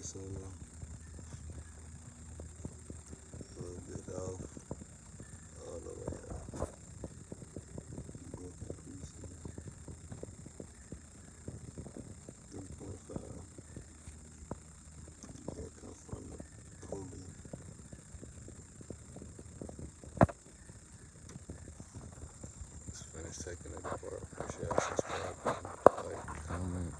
so a little bit off, all the way off. Broken pieces, 3.5. That come from the pulley. Just finished taking it apart. Make sure y'all subscribe, like, comment.